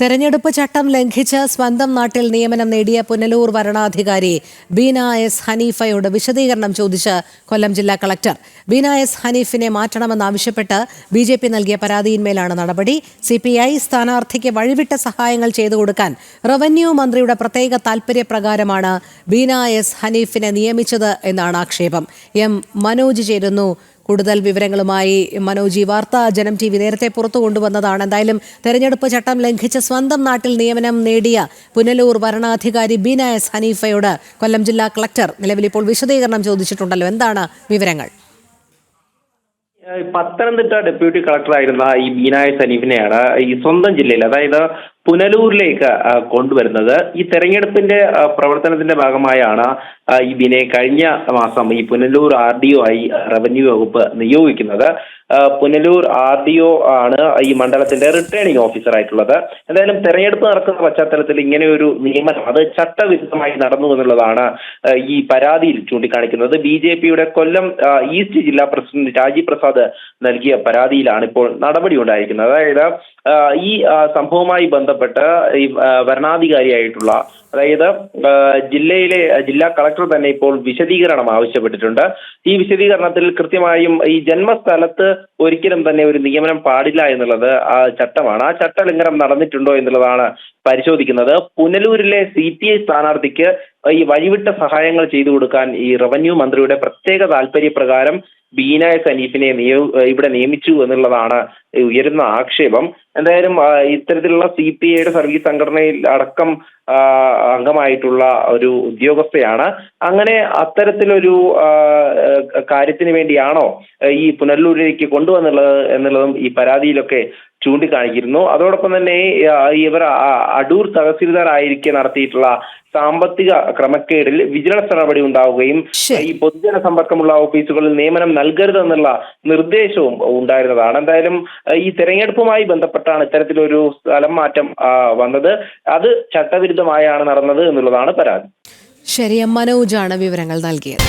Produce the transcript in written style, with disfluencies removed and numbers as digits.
തെരഞ്ഞെടുപ്പ് ചട്ടം ലംഘിച്ച് സ്വന്തം നാട്ടിൽ നിയമനം നേടിയ പുനലൂർ വരണാധികാരി ബീന എസ് ഹനീഫയോട് വിശദീകരണം ചോദിച്ച് കൊല്ലം ജില്ലാ കളക്ടർ. ബീന എസ് ഹനീഫിനെ മാറ്റണമെന്നാവശ്യപ്പെട്ട് BJP നൽകിയ പരാതിയിന്മേലാണ് നടപടി. CPI സ്ഥാനാർത്ഥിക്ക് വഴിവിട്ട സഹായങ്ങൾ ചെയ്തു കൊടുക്കാൻ റവന്യൂ മന്ത്രിയുടെ പ്രത്യേക താൽപര്യപ്രകാരമാണ് ബീന എസ് ഹനീഫിനെ നിയമിച്ചത് എന്നാണ് ആക്ഷേപം. മനോജ് ചേരുന്നു. കൂടുതൽ വിവരങ്ങളുമായി മനോജ്. വാർത്ത ജനം TV നേരത്തെ പുറത്തു കൊണ്ടുവന്നതാണ്. എന്തായാലും തെരഞ്ഞെടുപ്പ് ചട്ടം ലംഘിച്ച് സ്വന്തം നാട്ടിൽ നിയമനം നേടിയ പുനലൂർ വരണാധികാരി ബീന എസ് ഹനീഫയോട് കൊല്ലം ജില്ലാ കളക്ടർ നിലവിലിപ്പോൾ വിശദീകരണം ചോദിച്ചിട്ടുണ്ടല്ലോ. എന്താണ് വിവരങ്ങൾ? പത്തനംതിട്ട ഡെപ്യൂട്ടി കളക്ടറായിരുന്ന ഈ ബീന എസ് ഹനീഫിനെയാണ് ഈ സ്വന്തം ജില്ലയിൽ, അതായത് പുനലൂരിലേക്ക് കൊണ്ടുവരുന്നത്. ഈ തെരഞ്ഞെടുപ്പിന്റെ പ്രവർത്തനത്തിന്റെ ഭാഗമായാണ് ഈ ബീനയെ കഴിഞ്ഞ മാസം ഈ പുനലൂർ RDO ആയി റവന്യൂ വകുപ്പ് നിയോഗിക്കുന്നത്. പുനലൂർ RDO ആണ് ഈ മണ്ഡലത്തിന്റെ റിട്ടേണിംഗ് ഓഫീസർ ആയിട്ടുള്ളത്. എന്തായാലും തെരഞ്ഞെടുപ്പ് നടക്കുന്ന പശ്ചാത്തലത്തിൽ ഇങ്ങനെ ഒരു നിയമനം അത് ചട്ടവിരുദ്ധമായി നടന്നു എന്നുള്ളതാണ് ഈ പരാതിയിൽ ചൂണ്ടിക്കാണിക്കുന്നത്. BJPയുടെ കൊല്ലം ഈസ്റ്റ് ജില്ലാ പ്രസിഡന്റ് രാജീവ് പ്രസാദ് നൽകിയ പരാതിയിലാണ് ഇപ്പോൾ നടപടി ഉണ്ടായിരിക്കുന്നത്. അതായത് ഈ സംഭവവുമായി ബന്ധപ്പെട്ട് ഈ വരണാധികാരിയായിട്ടുള്ള, അതായത് ജില്ലാ കളക്ടർ തന്നെ ഇപ്പോൾ വിശദീകരണം ആവശ്യപ്പെട്ടിട്ടുണ്ട്. ഈ വിശദീകരണത്തിൽ കൃത്യമായും ഈ ജന്മസ്ഥലത്ത് ഒരിക്കലും തന്നെ ഒരു നിയമനം പാടില്ല എന്നുള്ളത് ചട്ടമാണ്. ആ ചട്ടലംഘനം നടന്നിട്ടുണ്ടോ എന്നുള്ളതാണ് പരിശോധിക്കുന്നത്. പുനലൂരിലെ CPI സ്ഥാനാർത്ഥിക്ക് ഈ വഴിവിട്ട സഹായങ്ങൾ ചെയ്തു കൊടുക്കാൻ ഈ റവന്യൂ മന്ത്രിയുടെ പ്രത്യേക താൽപര്യപ്രകാരം ബീന എസ് ഹനീഫിനെ ഇവിടെ നിയമിച്ചു എന്നുള്ളതാണ് ഉയരുന്ന ആക്ഷേപം. എന്തായാലും ഇത്തരത്തിലുള്ള CPIയുടെ സർവീസ് സംഘടനയിൽ അടക്കം അംഗമായിട്ടുള്ള ഒരു ഉദ്യോഗസ്ഥയാണ്. അങ്ങനെ അത്തരത്തിലൊരു കാര്യത്തിന് വേണ്ടിയാണോ ഈ പുനലൂരിലേക്ക് എന്നുള്ളതും ഈ പരാതിയിലൊക്കെ ചൂണ്ടിക്കാണിക്കുന്നു. അതോടൊപ്പം തന്നെ ഇവർ അടൂർ തഹസിൽദാർ ആയിരിക്കെ നടത്തിയിട്ടുള്ള സാമ്പത്തിക ക്രമക്കേടിൽ വിജിലൻസ് നടപടി ഉണ്ടാവുകയും ഈ പൊതുജന സമ്പർക്കമുള്ള ഓഫീസുകളിൽ നിയമനം നൽകരുതെന്നുള്ള നിർദ്ദേശവും ഉണ്ടായിരുന്നതാണ്. എന്തായാലും ഈ തെരഞ്ഞെടുപ്പുമായി ബന്ധപ്പെട്ടാണ് ഇത്തരത്തിലൊരു സ്ഥലം മാറ്റം വന്നത്. അത് ചട്ടവിരുദ്ധമായാണ് നടന്നത് എന്നുള്ളതാണ് പരാതി. ശരി, മനോജാണ് വിവരങ്ങൾ നൽകിയത്.